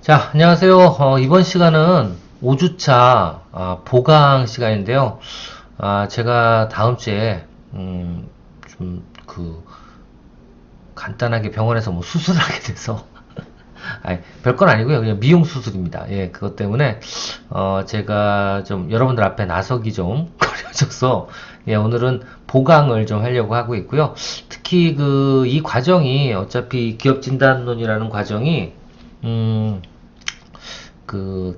자, 안녕하세요. 이번 시간은 5주차 보강 시간인데요. 제가 다음 주에 좀 간단하게 병원에서 뭐 수술을 하게 돼서 아니, 별건 아니고요. 그냥 미용 수술입니다. 예, 그것 때문에 제가 좀 여러분들 앞에 나서기 좀 거려져서 예, 오늘은 보강을 좀 하려고 하고 있고요. 특히 이 과정이 어차피 기업 진단론이라는 과정이 음,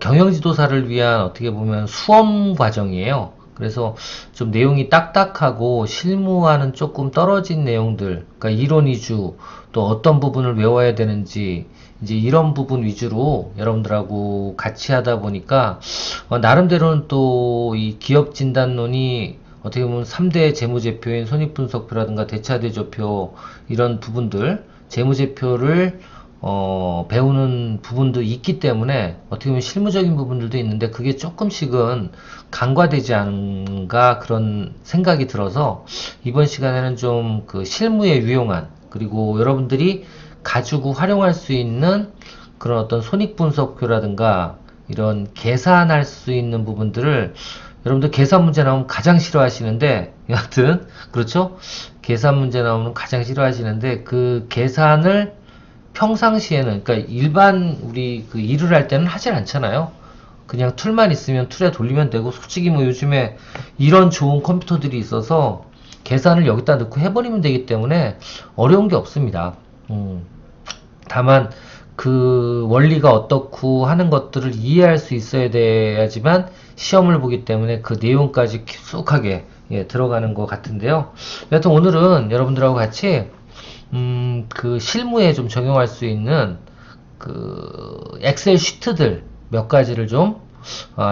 경영지도사를 위한 어떻게 보면 수험 과정이에요. 그래서 좀 내용이 딱딱하고 실무와는 조금 떨어진 내용들, 그러니까 이론 위주, 또 어떤 부분을 외워야 되는지, 이제 이런 부분 위주로 여러분들하고 같이 하다 보니까, 나름대로는 또 이 기업 진단론이 어떻게 보면 3대 재무제표인 손익분석표라든가 대차대조표, 이런 부분들, 재무제표를 배우는 부분도 있기 때문에 어떻게 보면 실무적인 부분들도 있는데 그게 조금씩은 간과되지 않은가 그런 생각이 들어서 이번 시간에는 좀 실무에 유용한 그리고 여러분들이 가지고 활용할 수 있는 그런 어떤 손익분석표라든가 이런 계산할 수 있는 부분들을 여러분들 계산 문제 나오면 가장 싫어하시는데 여하튼 그렇죠? 계산 문제 나오면 가장 싫어하시는데 그 계산을 평상시에는 그러니까 일반 우리 일을 할 때는 하질 않잖아요. 그냥 툴만 있으면 툴에 돌리면 되고 솔직히 뭐 요즘에 이런 좋은 컴퓨터들이 있어서 계산을 여기다 넣고 해버리면 되기 때문에 어려운 게 없습니다. 다만 그 원리가 어떻고 하는 것들을 이해할 수 있어야 돼야지만 시험을 보기 때문에 그 내용까지 깊숙하게 예, 들어가는 것 같은데요. 여하튼 오늘은 여러분들하고 같이 실무에 좀 적용할 수 있는 엑셀 시트들 몇 가지를 좀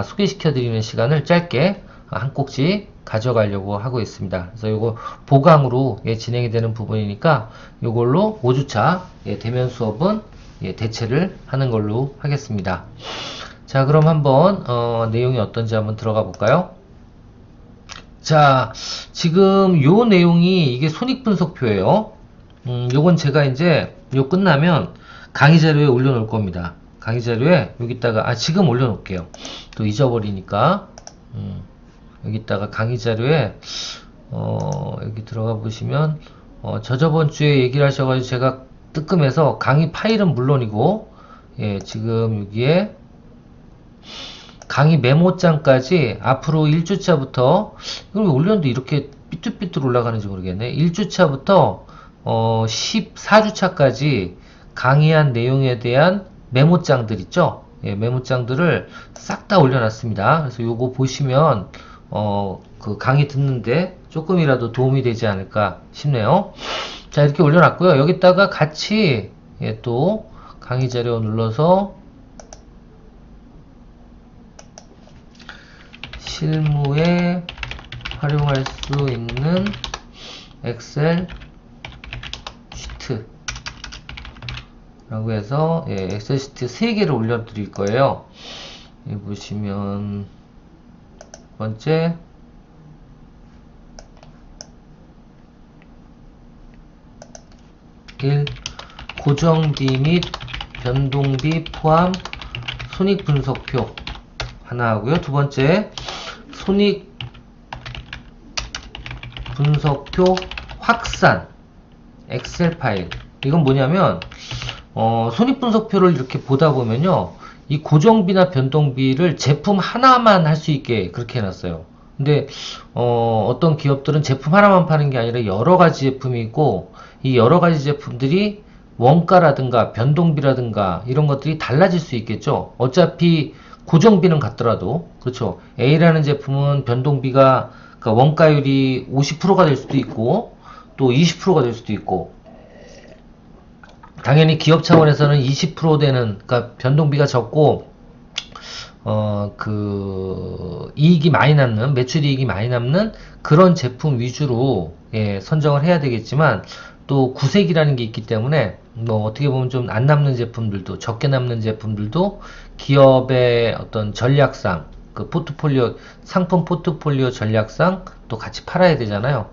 소개시켜 드리는 시간을 짧게 한 꼭지 가져가려고 하고 있습니다. 그래서 요거 보강으로 예, 진행이 되는 부분이니까 요걸로 5주차 예, 대면 수업은 예, 대체를 하는 걸로 하겠습니다. 자, 그럼 한번 내용이 어떤지 한번 들어가 볼까요? 자, 지금 요 내용이 이게 손익분석표예요. 요건 제가 이제 요 끝나면 강의 자료에 올려놓을 겁니다. 강의 자료에 여기다가 지금 올려놓을게요. 또 잊어버리니까 여기다가 강의 자료에 여기 들어가 보시면 저번 주에 얘기를 하셔가지고 제가 뜨끔해서 강의 파일은 물론이고 예, 지금 여기에 강의 메모장까지 앞으로 1주차부터 이걸 왜 올렸는데 이렇게 삐뚤삐뚤 올라가는지 모르겠네. 1주차부터 14주차까지 강의한 내용에 대한 메모장들 있죠? 예, 메모장들을 싹 다 올려놨습니다. 그래서 요거 보시면 그 강의 듣는데 조금이라도 도움이 되지 않을까 싶네요. 자, 이렇게 올려놨고요. 여기다가 같이 예, 또 강의 자료 눌러서 실무에 활용할 수 있는 엑셀 시트 라고 해서 예, 엑셀 시트 3개를 올려 드릴 거예요. 여기 보시면 첫 번째 고정비 및 변동비 포함 손익분석표 하나 하고요. 두 번째 손익분석표 확산 엑셀 파일. 이건 뭐냐면 손익분석표를 이렇게 보다 보면요, 이 고정비나 변동비를 제품 하나만 할 수 있게 그렇게 해놨어요. 근데 어떤 기업들은 제품 하나만 파는 게 아니라 여러 가지 제품이 있고 이 여러 가지 제품들이 원가라든가 변동비라든가 이런 것들이 달라질 수 있겠죠. 어차피 고정비는 같더라도 그렇죠. A라는 제품은 변동비가 그러니까 원가율이 50%가 될 수도 있고 또 20%가 될 수도 있고 당연히 기업 차원에서는 20% 되는 그러니까 변동비가 적고 이익이 많이 남는 매출이익이 많이 남는 그런 제품 위주로 예, 선정을 해야 되겠지만 또 구색이라는 게 있기 때문에 뭐 어떻게 보면 좀 안 남는 제품들도 적게 남는 제품들도 기업의 어떤 전략상 그 포트폴리오 상품 포트폴리오 전략상 또 같이 팔아야 되잖아요.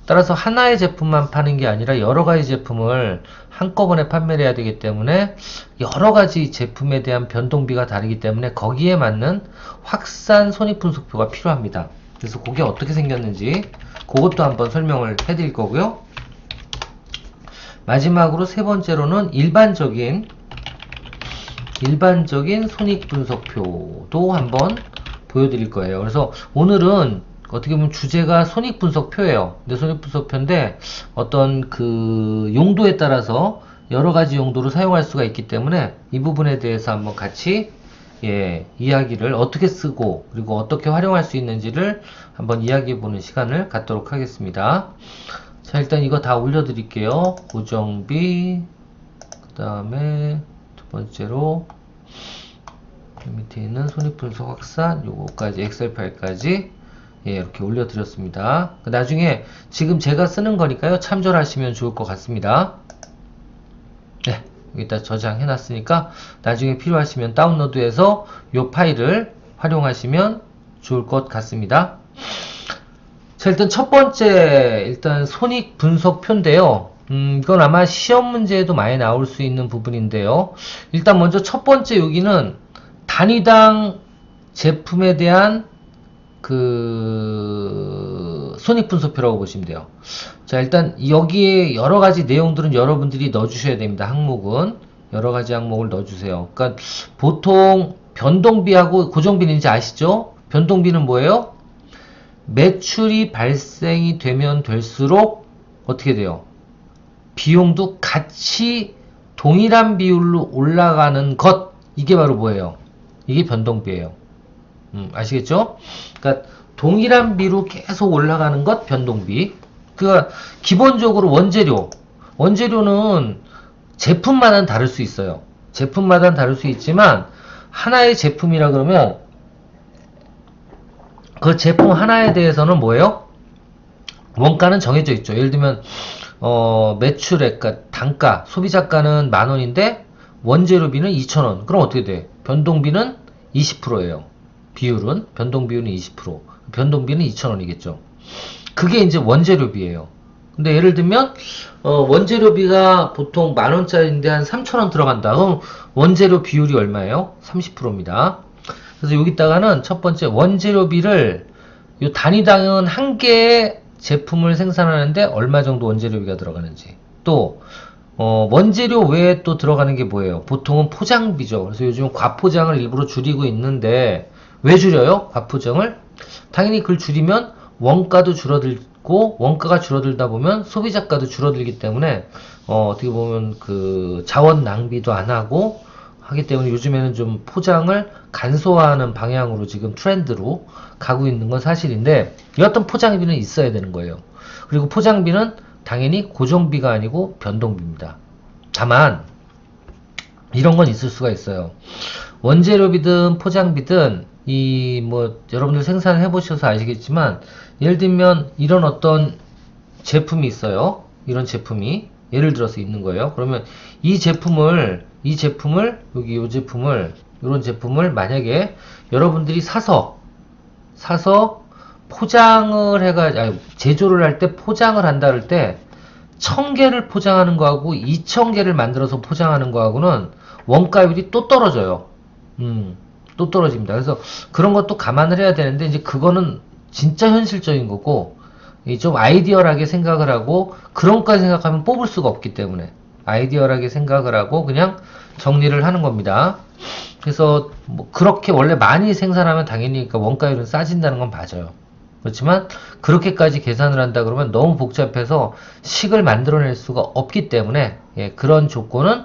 따라서 하나의 제품만 파는 게 아니라 여러 가지 제품을 한꺼번에 판매를 해야 되기 때문에 여러 가지 제품에 대한 변동비가 다르기 때문에 거기에 맞는 확산 손익분석표가 필요합니다. 그래서 그게 어떻게 생겼는지 그것도 한번 설명을 해드릴 거고요. 마지막으로 세 번째로는 일반적인 손익분석표도 한번 보여드릴 거예요. 그래서 오늘은 어떻게 보면 주제가 손익분석표예요. 근데 손익분석표인데 어떤 그 용도에 따라서 여러 가지 용도로 사용할 수가 있기 때문에 이 부분에 대해서 한번 같이 이야기를 어떻게 쓰고 그리고 어떻게 활용할 수 있는지를 한번 이야기해 보는 시간을 갖도록 하겠습니다. 자, 일단 이거 다 올려드릴게요. 고정비, 그 다음에 두 번째로 밑에 있는 손익분석 확산, 요거까지 엑셀 파일까지 이렇게 올려드렸습니다. 나중에 지금 제가 쓰는 거니까요. 참조를 하시면 좋을 것 같습니다. 네, 여기다 저장해 놨으니까 나중에 필요하시면 다운로드해서 요 파일을 활용하시면 좋을 것 같습니다. 자, 일단 첫 번째 일단 손익분석표인데요. 이건 아마 시험 문제에도 많이 나올 수 있는 부분인데요. 일단 먼저 첫 번째 여기는 단위당 제품에 대한 그 손익분석표라고 보시면 돼요. 자, 일단 여기에 여러가지 내용들은 여러분들이 넣어주셔야 됩니다. 항목은 여러가지 항목을 넣어주세요. 그러니까 보통 변동비하고 고정비는 이제 아시죠? 변동비는 뭐예요? 매출이 발생이 되면 될수록 어떻게 돼요? 비용도 같이 동일한 비율로 올라가는 것, 이게 바로 뭐예요? 이게 변동비예요. 아시겠죠? 그러니까 동일한 비로 계속 올라가는 것 변동비. 그러니까 기본적으로 원재료는 제품마다 다를 수 있어요. 제품마다 다를 수 있지만 하나의 제품이라 그러면 그 제품 하나에 대해서는 뭐예요? 원가는 정해져 있죠. 예를 들면 매출액, 그러니까 단가, 소비자가는 10,000원인데 원재료비는 2,000원. 그럼 어떻게 돼? 변동비는 20%예요. 비율은 변동 비율은 20%. 변동비는 2,000원이겠죠. 그게 이제 원재료비예요. 근데 예를 들면 원재료비가 보통 10,000원짜리인데 한 3,000원 들어간다. 그럼 원재료 비율이 얼마예요? 30%입니다. 그래서 여기다가는 첫 번째 원재료비를 요 단위당은 한 개의 제품을 생산하는데 얼마 정도 원재료비가 들어가는지, 또 원재료 외에 또 들어가는 게 뭐예요? 보통은 포장비죠. 그래서 요즘 과포장을 일부러 줄이고 있는데 왜 줄여요? 과포장을? 당연히 그걸 줄이면 원가도 줄어들고, 원가가 줄어들다 보면 소비자가도 줄어들기 때문에 어떻게 보면 그 자원 낭비도 안 하고 하기 때문에 요즘에는 좀 포장을 간소화하는 방향으로 지금 트렌드로 가고 있는 건 사실인데, 여하튼 포장비는 있어야 되는 거예요. 그리고 포장비는 당연히 고정비가 아니고 변동비입니다. 다만 이런 건 있을 수가 있어요. 원재료비든 포장비든 이 뭐 여러분들 생산을 해보셔서 아시겠지만, 예를 들면 이런 어떤 제품이 있어요. 이런 제품이 예를 들어서 있는 거예요. 그러면 이 제품을 여기 이 제품을, 이런 제품을 만약에 여러분들이 사서 포장을 해가지고 제조를 할 때 포장을 한다 할 때 1,000개를 포장하는 거하고 2,000개를 만들어서 포장하는 거하고는 원가율이 또 떨어져요. 또 떨어집니다. 그래서 그런 것도 감안을 해야 되는데, 이제 그거는 진짜 현실적인 거고, 좀 아이디어하게 생각을 하고, 그런 것까지 생각하면 뽑을 수가 없기 때문에 아이디어하게 생각을 하고 그냥 정리를 하는 겁니다. 그래서 뭐 그렇게 원래 많이 생산하면 당연히 그러니까 원가율은 싸진다는 건 맞아요. 그렇지만 그렇게까지 계산을 한다 그러면 너무 복잡해서 식을 만들어낼 수가 없기 때문에 그런 조건은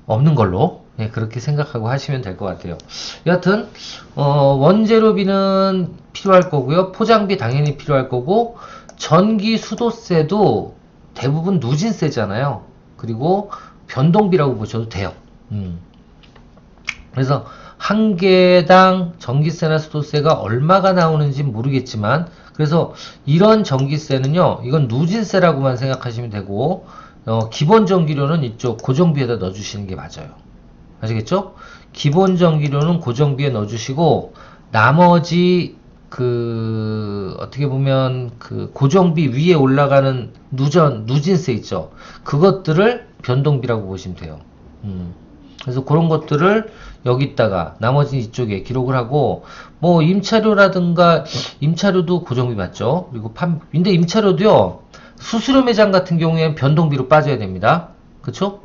없는 걸로 그렇게 생각하고 하시면 될 것 같아요. 여하튼 원재료비는 필요할 거고요. 포장비 당연히 필요할 거고, 전기 수도세도 대부분 누진세잖아요. 그리고 변동비라고 보셔도 돼요. 그래서 한 개당 전기세나 수도세가 얼마가 나오는지 모르겠지만, 그래서 이런 전기세는요, 이건 누진세라고만 생각하시면 되고, 기본 전기료는 이쪽 고정비에다 넣어주시는 게 맞아요. 아시겠죠? 기본 전기료는 고정비에 넣어주시고, 나머지 어떻게 보면 그 고정비 위에 올라가는 누진세 있죠. 그것들을 변동비라고 보시면 돼요. 그래서 그런 것들을 여기다가 나머지 이쪽에 기록을 하고, 뭐 임차료라든가, 임차료도 고정비 맞죠. 그리고 근데 임차료도요, 수수료 매장 같은 경우에는 변동비로 빠져야 됩니다. 그쵸?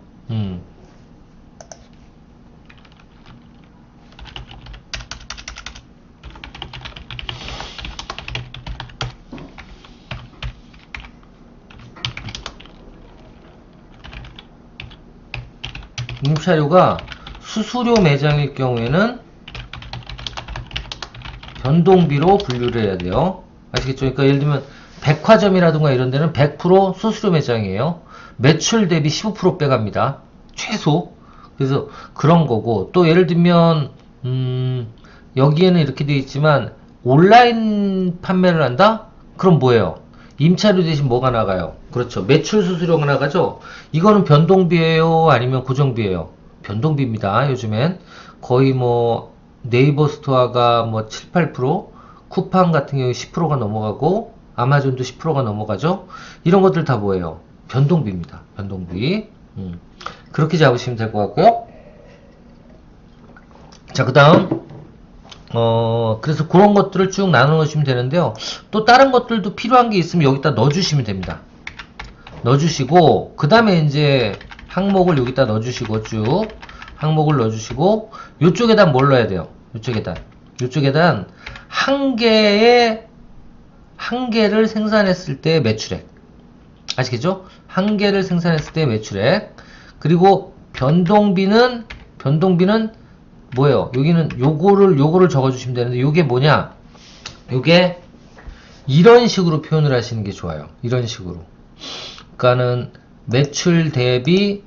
임차료가 수수료 매장일 경우에는 변동비로 분류를 해야 돼요. 아시겠죠? 그러니까 예를 들면 백화점이라든가 이런 데는 100% 수수료 매장이에요. 매출 대비 15% 빼갑니다. 최소. 그래서 그런 거고, 또 예를 들면 여기에는 이렇게 되어 있지만 온라인 판매를 한다? 그럼 뭐예요? 임차료 대신 뭐가 나가요? 그렇죠. 매출 수수료가 나가죠. 이거는 변동비예요? 아니면 고정비예요? 변동비입니다. 요즘엔 거의 뭐 네이버 스토어가 뭐 7, 8%, 쿠팡 같은 경우에 10%가 넘어가고 아마존도 10%가 넘어가죠. 이런 것들 다 뭐예요? 변동비입니다. 변동비. 그렇게 잡으시면 될 것 같고요. 자, 그 다음 그래서 그런 것들을 쭉 나눠 놓으시면 되는데요. 또 다른 것들도 필요한 게 있으면 여기다 넣어주시면 됩니다. 넣어주시고, 그 다음에 이제 항목을 여기다 넣어주시고, 쭉 항목을 넣어주시고, 요쪽에다 뭘 넣어야 돼요? 요쪽에다 한 개를 생산했을 때 매출액. 아시겠죠? 한 개를 생산했을 때 매출액. 그리고 변동비는 뭐예요? 여기는 요거를 적어주시면 되는데, 요게 뭐냐? 요게 이런 식으로 표현을 하시는 게 좋아요. 이런 식으로. 그러니까는 매출 대비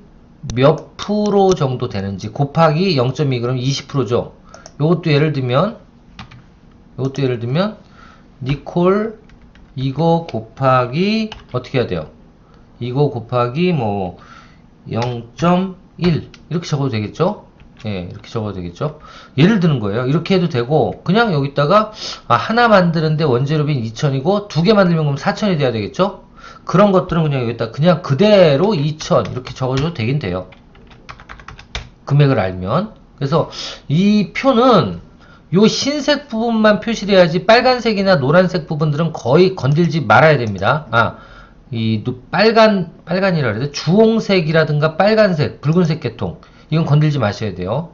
몇 프로 정도 되는지 곱하기 0.2 그럼 20%죠. 요것도 예를 들면 니콜 이거 곱하기 어떻게 해야 돼요? 이거 곱하기 뭐 0.1 이렇게 적어도 되겠죠? 예, 이렇게 적어도 되겠죠? 예를 드는 거예요. 이렇게 해도 되고, 그냥 여기다가, 하나 만드는데 원재료비는 2,000이고, 두 개 만들면 그럼 4,000이 돼야 되겠죠? 그런 것들은 그냥 여기다 그냥 그대로 2,000 이렇게 적어줘도 되긴 돼요. 금액을 알면. 그래서 이 표는 요 흰색 부분만 표시를 해야지 빨간색이나 노란색 부분들은 거의 건들지 말아야 됩니다. 이 빨간이라 그래야 돼? 주홍색이라든가 빨간색, 붉은색 계통. 이건 건들지 마셔야 돼요.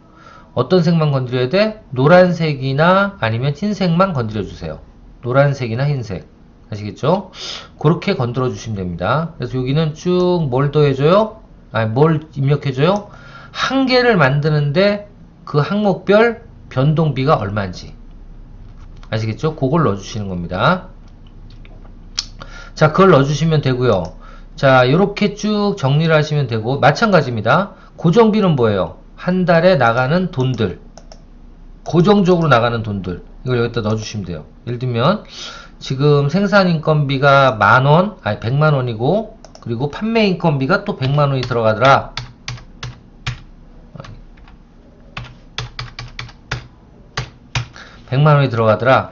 어떤 색만 건드려야 돼? 노란색이나 아니면 흰색만 건드려 주세요. 노란색이나 흰색. 아시겠죠? 그렇게 건드려 주시면 됩니다. 그래서 여기는 쭉 뭘 더해줘요? 뭘 입력해줘요? 한 개를 만드는데 그 항목별 변동비가 얼마인지. 아시겠죠? 그걸 넣어주시는 겁니다. 자, 그걸 넣어주시면 되고요. 자, 이렇게 쭉 정리를 하시면 되고, 마찬가지입니다. 고정비는 뭐예요? 한 달에 나가는 돈들. 고정적으로 나가는 돈들. 이걸 여기다 넣어주시면 돼요. 예를 들면, 지금 생산인건비가 10,000원, 100만원이고, 그리고 판매인건비가 또 100만원이 들어가더라.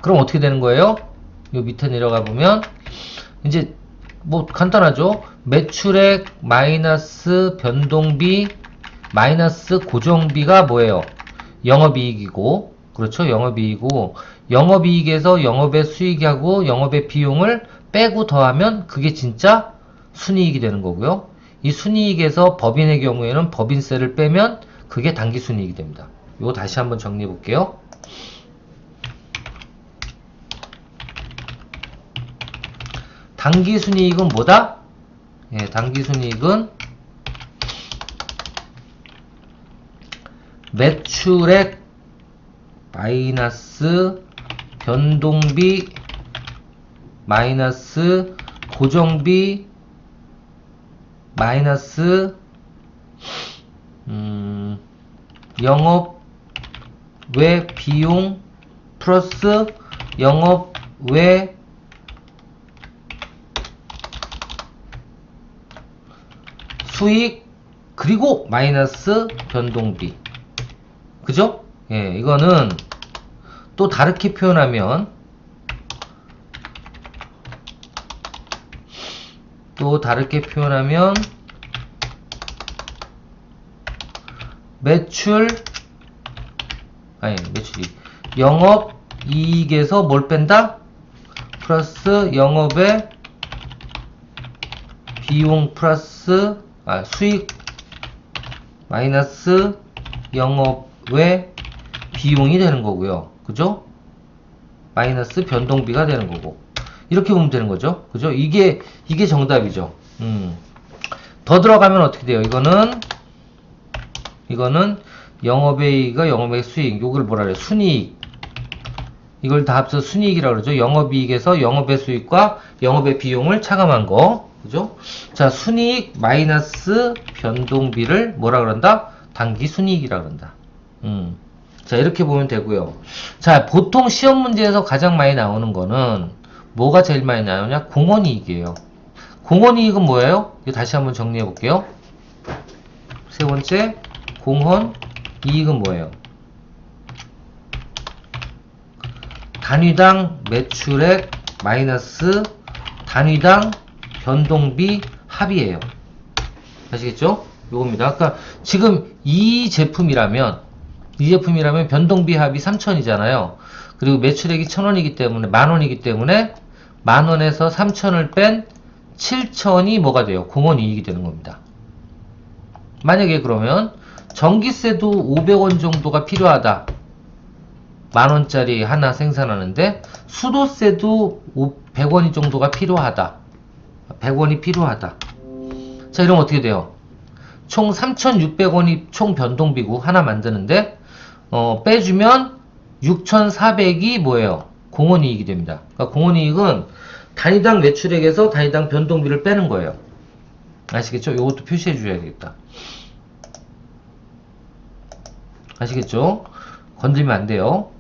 그럼 어떻게 되는 거예요? 요 밑에 내려가 보면, 이제, 뭐, 간단하죠? 매출액 마이너스 변동비 마이너스 고정비가 뭐예요? 영업이익이고, 그렇죠? 영업이익이고, 영업이익에서 영업의 수익하고 영업의 비용을 빼고 더하면 그게 진짜 순이익이 되는 거고요. 이 순이익에서 법인의 경우에는 법인세를 빼면 그게 당기순이익이 됩니다. 이거 다시 한번 정리해 볼게요. 당기순이익은 뭐다? 예, 당기순이익은 매출액 마이너스 변동비 마이너스 고정비 마이너스 영업 외 비용 플러스 영업 외 수익 그리고 마이너스 변동비. 그죠? 예, 이거는 또 다르게 표현하면 또 다르게 표현하면 매출이 영업이익에서 뭘 뺀다? 플러스 영업의 비용 플러스 수익 마이너스 영업의 비용이 되는 거고요. 그죠? 마이너스 변동비가 되는 거고. 이렇게 보면 되는 거죠. 그죠? 이게 정답이죠. 더 들어가면 어떻게 돼요? 이거는 영업의 이익과 영업의 수익. 요걸 뭐라 그래요? 순이익. 이걸 다 합쳐서 순이익이라고 그러죠. 영업이익에서 영업의 수익과 영업의 비용을 차감한 거. 그죠? 자, 순이익 마이너스 변동비를 뭐라 그런다? 당기 순이익이라 그런다. 자, 이렇게 보면 되고요. 자, 보통 시험 문제에서 가장 많이 나오는 거는 뭐가 제일 많이 나오냐? 공원이익이에요. 공원이익은 뭐예요? 이거 다시 한번 정리해 볼게요. 세 번째, 공헌이익은 뭐예요? 단위당 매출액 마이너스 단위당 변동비 합이에요. 아시겠죠? 요겁니다. 아까 지금 이 제품이라면 변동비 합이 3,000이잖아요. 그리고 매출액이 1,000원이기 때문에 만원이기 때문에 만원에서 3,000을 뺀 7,000이 뭐가 돼요? 공헌이익이 되는 겁니다. 만약에 그러면 전기세도 500원 정도가 필요하다. 만원짜리 하나 생산하는데 수도세도 100원이 정도가 필요하다. 100원이 필요하다. 자, 이러면 어떻게 돼요? 총 3,600원이 총 변동비고 하나 만드는데 빼주면 6,400이 뭐예요? 공헌이익이 됩니다. 그러니까 공헌이익은 단위당 매출액에서 단위당 변동비를 빼는 거예요. 아시겠죠? 이것도 표시해 줘야 되겠다. 아시겠죠? 건들면 안 돼요.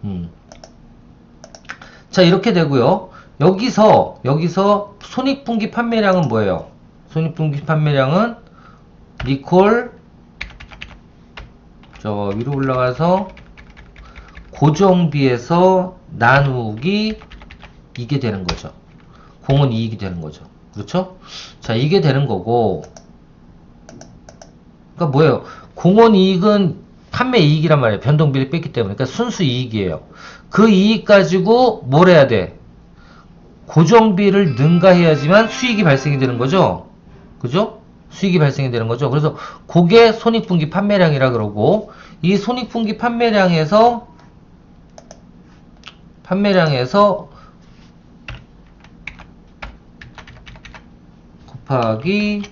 자, 이렇게 되고요. 여기서 손익분기 판매량은 뭐예요? 손익분기 판매량은 리콜 저 위로 올라가서 고정비에서 나누기 이게 되는 거죠. 공헌이익이 되는 거죠. 그렇죠? 자, 이게 되는 거고, 그러니까 뭐예요? 공헌이익은 판매이익이란 말이에요. 변동비를 뺐기 때문에. 그러니까 순수이익이에요. 그 이익 가지고 뭘 해야 돼? 고정비를 능가해야지만 수익이 발생이 되는 거죠. 그죠? 수익이 발생이 되는 거죠. 그래서 그게 손익분기 판매량이라 그러고, 이 손익분기 판매량에서 곱하기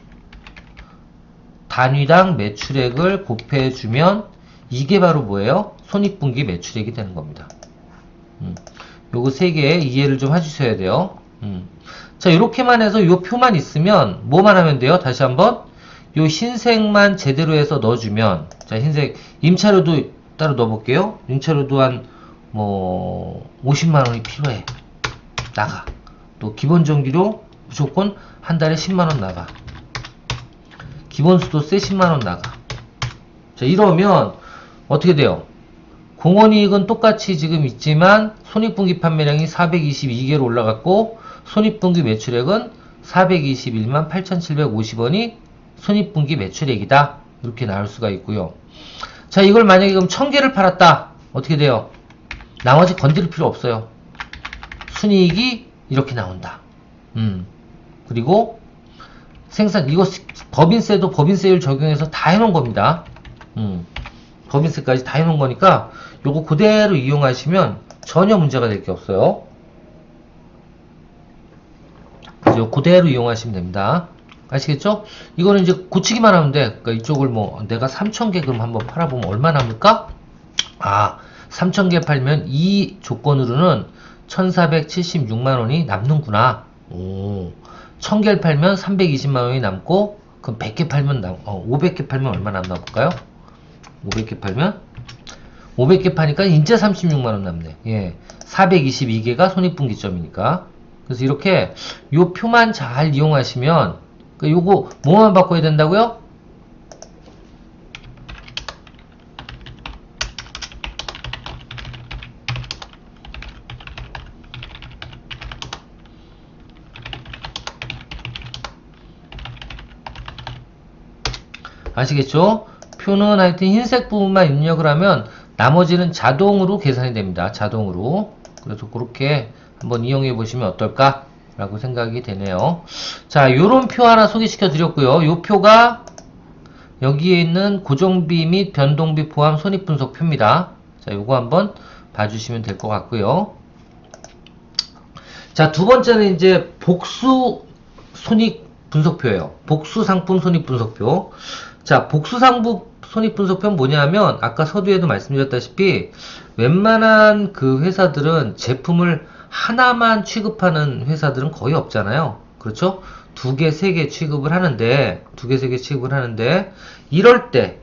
단위당 매출액을 곱해주면 이게 바로 뭐예요? 손익분기 매출액이 되는 겁니다. 요거 세 개 이해를 좀 해주셔야 돼요. 자, 이렇게만 해서 요 표만 있으면 뭐만 하면 돼요? 다시 한번 요 흰색만 제대로 해서 넣어주면, 자, 흰색 임차료도 따로 넣어볼게요. 임차료도 한 50만원이 필요해. 나가. 또 기본전기료 무조건 한 달에 10만원 나가. 기본수도세 10만원 나가. 자, 이러면 어떻게 돼요? 공헌이익은 똑같이 지금 있지만 손익분기 판매량이 422개로 올라갔고 손익분기 매출액은 421만 8,750원이 손익분기 매출액이다. 이렇게 나올 수가 있고요. 자, 이걸 만약에 그럼 1000개를 팔았다. 어떻게 돼요? 나머지 건드릴 필요 없어요. 순이익이 이렇게 나온다. 그리고 생산, 이거 법인세도 법인세율 적용해서 다 해놓은 겁니다. 법인세까지 다 해놓은 거니까 요거 그대로 이용하시면 전혀 문제가 될 게 없어요. 그죠? 그대로 이용하시면 됩니다. 아시겠죠? 이거는 이제 고치기만 하면 돼. 그러니까 이쪽을 내가 3,000개 그럼 한번 팔아보면 얼마 남을까? 3,000개 팔면 이 조건으로는 1,476만원이 남는구나. 1,000개를 팔면 320만원이 남고, 그럼 100개 팔면 500개 팔면 얼마 남나 볼까요? 500개 팔면 500개 파니까 이제 36만원 남네. 예. 422개가 손익분기점이니까. 그래서 이렇게 요 표만 잘 이용하시면, 요거 뭐만 바꿔야 된다고요? 아시겠죠? 표는 하여튼 흰색 부분만 입력을 하면 나머지는 자동으로 계산이 됩니다. 자동으로. 그래서 그렇게 한번 이용해 보시면 어떨까? 라고 생각이 되네요. 자, 요런 표 하나 소개시켜 드렸고요. 요 표가 여기에 있는 고정비 및 변동비 포함 손익분석표입니다. 자, 요거 한번 봐주시면 될 것 같고요. 자, 두 번째는 이제 복수 손익분석표예요. 복수 상품 손익분석표. 자, 복수 상품 손익분석표는 뭐냐면 아까 서두에도 말씀드렸다시피 웬만한 그 회사들은 제품을 하나만 취급하는 회사들은 거의 없잖아요. 그렇죠? 두 개, 세 개 취급을 하는데, 이럴 때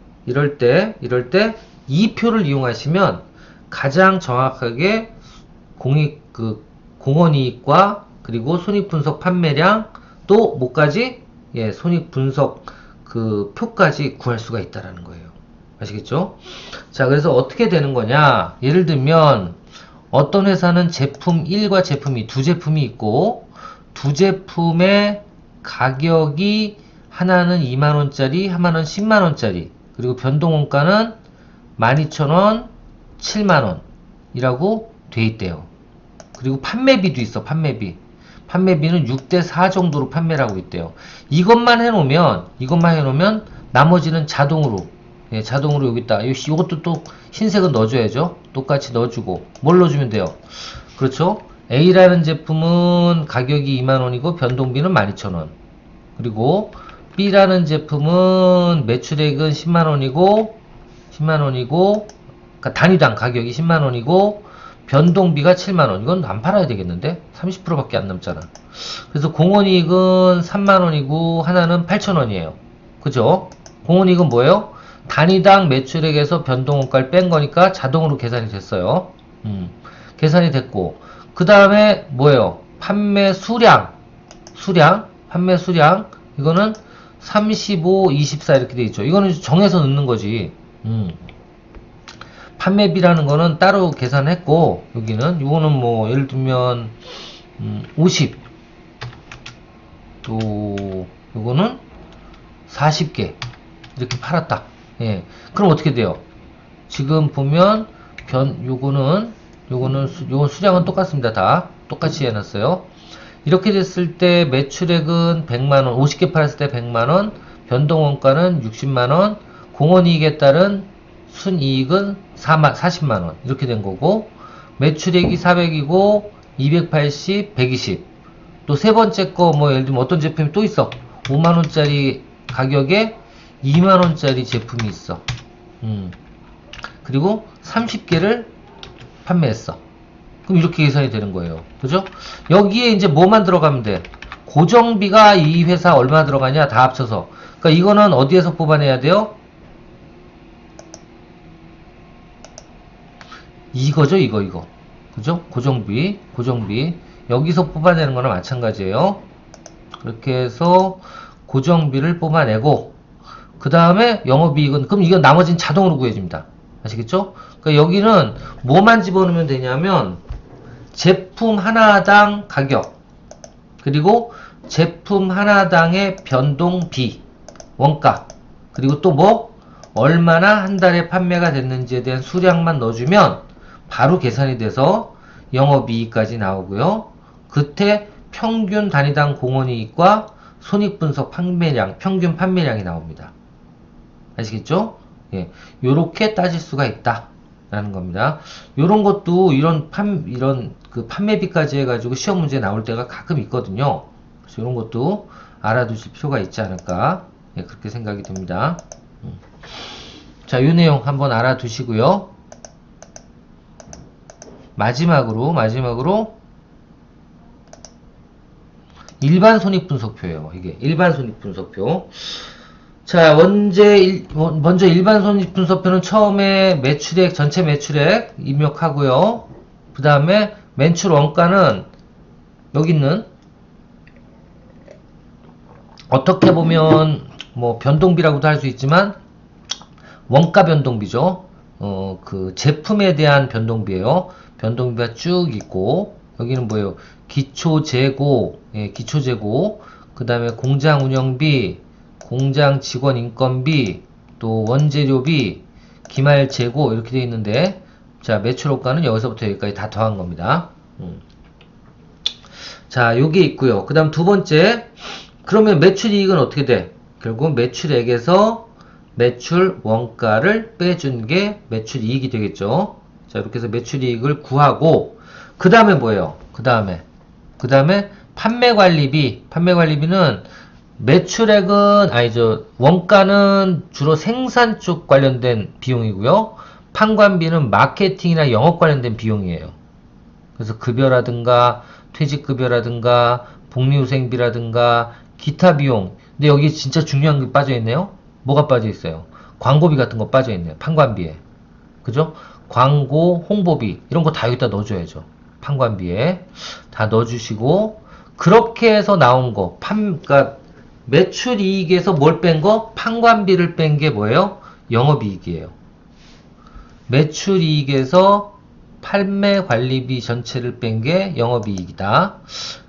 이 표를 이용하시면 가장 정확하게 공원이익과 그리고 손익분석 판매량 또 뭐까지? 예, 손익분석 그 표까지 구할 수가 있다라는 거예요. 아시겠죠? 자, 그래서 어떻게 되는 거냐? 예를 들면 어떤 회사는 제품 1과 제품 2 두 제품이 있고 두 제품의 가격이 하나는 2만원짜리, 하나는 10만원짜리, 그리고 변동원가는 12,000원, 7만원 이라고 돼 있대요. 그리고 판매비도 있어. 판매비는 6대4 정도로 판매를 하고 있대요. 이것만 해놓으면 나머지는 자동으로, 예, 자동으로 여기 있다. 이것도 또 흰색은 넣어줘야죠. 똑같이 넣어주고 뭘 넣어주면 돼요? 그렇죠? A라는 제품은 가격이 2만원이고 변동비는 12,000원. 그리고 B라는 제품은 매출액은 10만원이고 그러니까 단위당 가격이 10만원이고 변동비가 7만원. 이건 안 팔아야 되겠는데? 30%밖에 안 남잖아. 그래서 공원이익은 3만원이고 하나는 8천원이에요. 그죠? 공원이익은 뭐예요? 단위당 매출액에서 변동원가를 뺀 거니까 자동으로 계산이 됐어요. 계산이 됐고 그 다음에 뭐예요? 판매 수량 이거는 35, 24 이렇게 돼 있죠. 이거는 정해서 넣는 거지. 판매비라는 거는 따로 계산했고 이거는 뭐 예를 들면 50 또 이거는 40개 이렇게 팔았다. 예. 그럼 어떻게 돼요? 지금 보면 요거는 수량은 똑같습니다. 다 똑같이 해놨어요. 이렇게 됐을 때 매출액은 100만원, 50개 팔았을 때 100만원, 변동원가는 60만원, 공원이익에 따른 순이익은 40만원 이렇게 된 거고, 매출액이 400이고 280, 120. 또 세 번째 거 뭐 예를 들면 어떤 제품이 또 있어. 5만원짜리 가격에 2만원짜리 제품이 있어. 그리고 30개를 판매했어. 그럼 이렇게 계산이 되는 거예요. 그죠? 여기에 이제 뭐만 들어가면 돼? 고정비가 이 회사 얼마 들어가냐? 다 합쳐서. 그러니까 이거는 어디에서 뽑아내야 돼요? 이거죠, 이거. 그죠? 고정비. 여기서 뽑아내는 거나 마찬가지예요. 그렇게 해서 고정비를 뽑아내고, 그 다음에 영업이익은, 그럼 이건 나머지는 자동으로 구해집니다. 아시겠죠? 그러니까 여기는 뭐만 집어넣으면 되냐면, 제품 하나당 가격, 그리고 제품 하나당의 변동비, 원가, 그리고 또 뭐, 얼마나 한 달에 판매가 됐는지에 대한 수량만 넣어주면 바로 계산이 돼서 영업이익까지 나오고요. 그때 평균 단위당 공원이익과 손익분석 판매량, 평균 판매량이 나옵니다. 아시겠죠? 예, 요렇게 따질 수가 있다. 라는 겁니다. 요런 것도 이런 그 판매비까지 해가지고 시험 문제 나올 때가 가끔 있거든요. 그래서 이런 것도 알아두실 필요가 있지 않을까. 예, 그렇게 생각이 듭니다. 자, 요 내용 한번 알아두시고요. 마지막으로 일반 손익분석표예요. 이게 일반 손익분석표. 자, 먼저 일반 손익분석표는 처음에 전체 매출액 입력하고요. 그 다음에 매출 원가는 여기 있는, 어떻게 보면 뭐 변동비라고도 할 수 있지만 원가 변동비죠. 그 제품에 대한 변동비예요. 변동비가 쭉 있고, 여기는 뭐예요? 기초 재고, 그 다음에 공장 운영비, 공장 직원 인건비, 또 원재료비, 기말 재고 이렇게 되어 있는데, 자, 매출 호가는 여기서부터 여기까지 다 더한 겁니다. 자, 요게 있고요. 그 다음 두 번째, 그러면 매출이익은 어떻게 돼? 결국 매출액에서 매출 원가를 빼준 게 매출이익이 되겠죠. 자, 이렇게 해서 매출이익을 구하고, 그 다음에 뭐예요? 그 다음에 판매관리비. 판매관리비는 매출액은, 아니죠. 원가는 주로 생산 쪽 관련된 비용이고요. 판관비는 마케팅이나 영업 관련된 비용이에요. 그래서 급여라든가, 퇴직급여라든가, 복리후생비라든가, 기타 비용. 근데 여기 진짜 중요한 게 빠져있네요. 뭐가 빠져있어요? 광고비 같은 거 빠져있네요. 판관비에. 그죠? 광고, 홍보비 이런 거 다 여기다 넣어줘야죠. 판관비에 다 넣어주시고, 그렇게 해서 나온 거 그러니까 매출이익에서 뭘 뺀 거? 판관비를 뺀 게 뭐예요? 영업이익이에요. 매출이익에서 판매관리비 전체를 뺀 게 영업이익이다.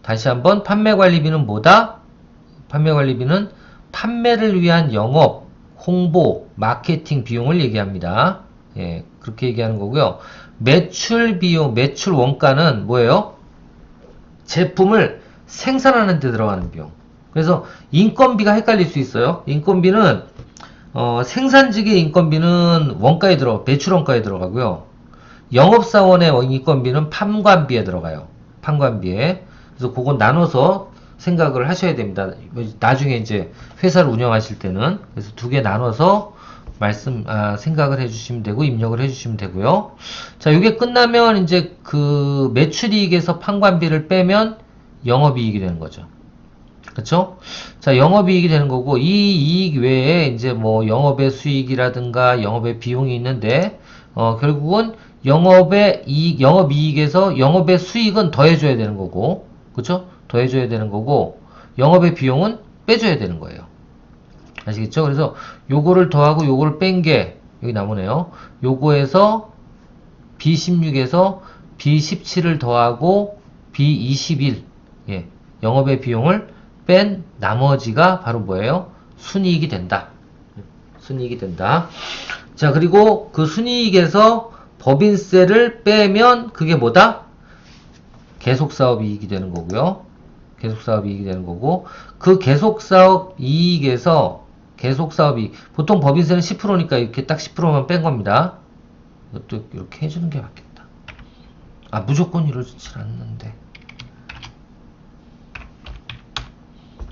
다시 한번 판매관리비는 뭐다? 판매관리비는 판매를 위한 영업, 홍보, 마케팅 비용을 얘기합니다. 예, 그렇게 얘기하는 거고요. 매출 비용, 매출 원가는 뭐예요? 제품을 생산하는 데 들어가는 비용. 그래서 인건비가 헷갈릴 수 있어요. 인건비는 생산직의 인건비는 원가에 매출 원가에 들어가고요. 영업사원의 인건비는 판관비에 들어가요. 판관비에. 그래서 그건 나눠서 생각을 하셔야 됩니다. 나중에 이제 회사를 운영하실 때는. 그래서 두 개 나눠서 생각을 해주시면 되고, 입력을 해주시면 되고요. 자, 이게 끝나면 이제 그 매출이익에서 판관비를 빼면 영업이익이 되는 거죠. 그쵸? 자, 영업이익이 되는 거고, 이 이익 외에 이제 뭐 영업의 수익이라든가 영업의 비용이 있는데, 결국은 영업이익에서 영업의 수익은 더해줘야 되는 거고, 그쵸? 더해줘야 되는 거고, 영업의 비용은 빼줘야 되는 거예요. 아시겠죠? 그래서 요거를 더하고 요거를 뺀 게 여기 나오네요. 요거에서 B16에서 B17을 더하고 B21, 예, 영업의 비용을 뺀 나머지가 바로 뭐예요? 순이익이 된다. 순이익이 된다. 자, 그리고 그 순이익에서 법인세를 빼면 그게 뭐다? 계속사업 이익이 되는 거고요. 계속사업 이익이 되는 거고, 그 계속사업 이익에서 계속사업 이익, 보통 법인세는 10%니까 이렇게 딱 10%만 뺀 겁니다. 이것도 이렇게 해주는 게 맞겠다. 아, 무조건 이러지질 않는데.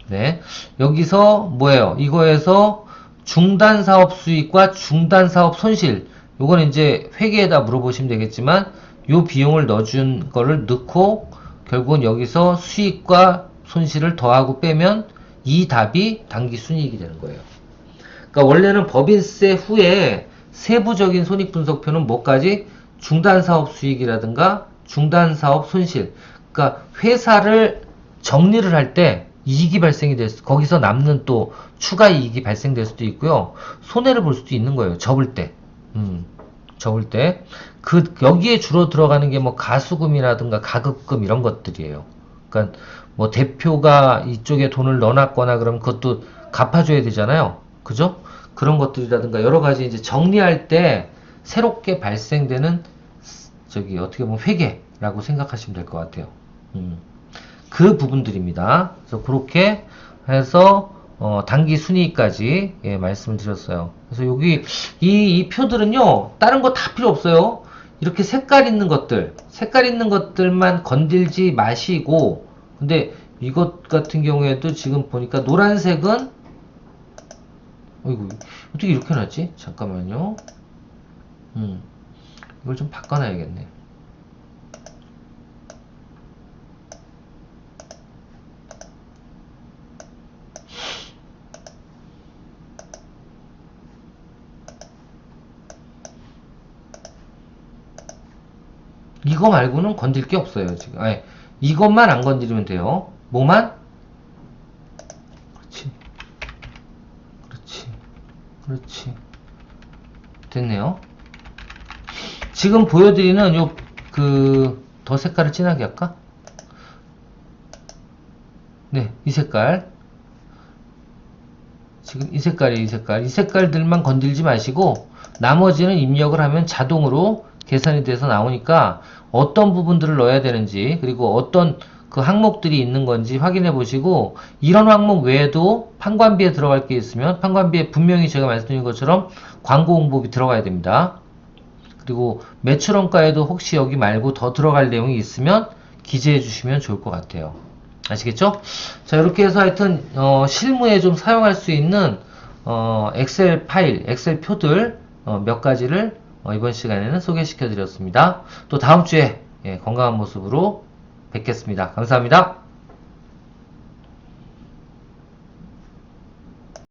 네. 여기서 뭐예요? 이거에서 중단사업 수익과 중단사업 손실, 요거는 이제 회계에다 물어보시면 되겠지만, 요 비용을 넣어준 거를 넣고, 결국은 여기서 수익과 손실을 더하고 빼면 이 답이 당기순이익이 되는 거예요. 그러니까 원래는 법인세 후에 세부적인 손익분석표는 뭐까지? 중단사업 수익이라든가 중단사업 손실. 그러니까 회사를 정리를 할 때 이익이 발생이 거기서 남는 또 추가 이익이 발생될 수도 있고요. 손해를 볼 수도 있는 거예요. 접을 때. 접을 때. 여기에 주로 들어가는 게 뭐 가수금이라든가 가급금 이런 것들이에요. 그러니까 뭐 대표가 이쪽에 돈을 넣어놨거나 그러면 그것도 갚아줘야 되잖아요. 그죠? 그런 것들이라든가 여러 가지 이제 정리할 때 새롭게 발생되는 어떻게 보면 회계라고 생각하시면 될 것 같아요. 그 부분들입니다. 그래서 그렇게 해서 단기 순이익까지 예, 말씀을 드렸어요. 그래서 여기 이 표들은요, 다른 거 다 필요 없어요. 이렇게 색깔 있는 것들만 건들지 마시고, 근데 이것 같은 경우에도 지금 보니까 노란색은, 어이구, 어떻게 이렇게 놨지? 잠깐만요. 이걸 좀 바꿔놔야겠네. 이거 말고는 건들 게 없어요, 지금. 아니, 이것만 안 건드리면 돼요. 뭐만? 그렇지. 그렇지. 그렇지. 됐네요. 지금 보여드리는 더 색깔을 진하게 할까? 네, 이 색깔. 지금 이 색깔이 이 색깔들만 건들지 마시고 나머지는 입력을 하면 자동으로 계산이 돼서 나오니까 어떤 부분들을 넣어야 되는지 그리고 어떤 그 항목들이 있는 건지 확인해 보시고 이런 항목 외에도 판관비에 들어갈 게 있으면 판관비에 분명히 제가 말씀드린 것처럼 광고 홍보비 들어가야 됩니다. 그리고 매출원가에도 혹시 여기 말고 더 들어갈 내용이 있으면 기재해 주시면 좋을 것 같아요. 아시겠죠? 자, 이렇게 해서 하여튼 실무에 좀 사용할 수 있는 엑셀 파일, 엑셀 표들 몇 가지를 이번 시간에는 소개시켜 드렸습니다. 또 다음 주에 건강한 모습으로 뵙겠습니다. 감사합니다.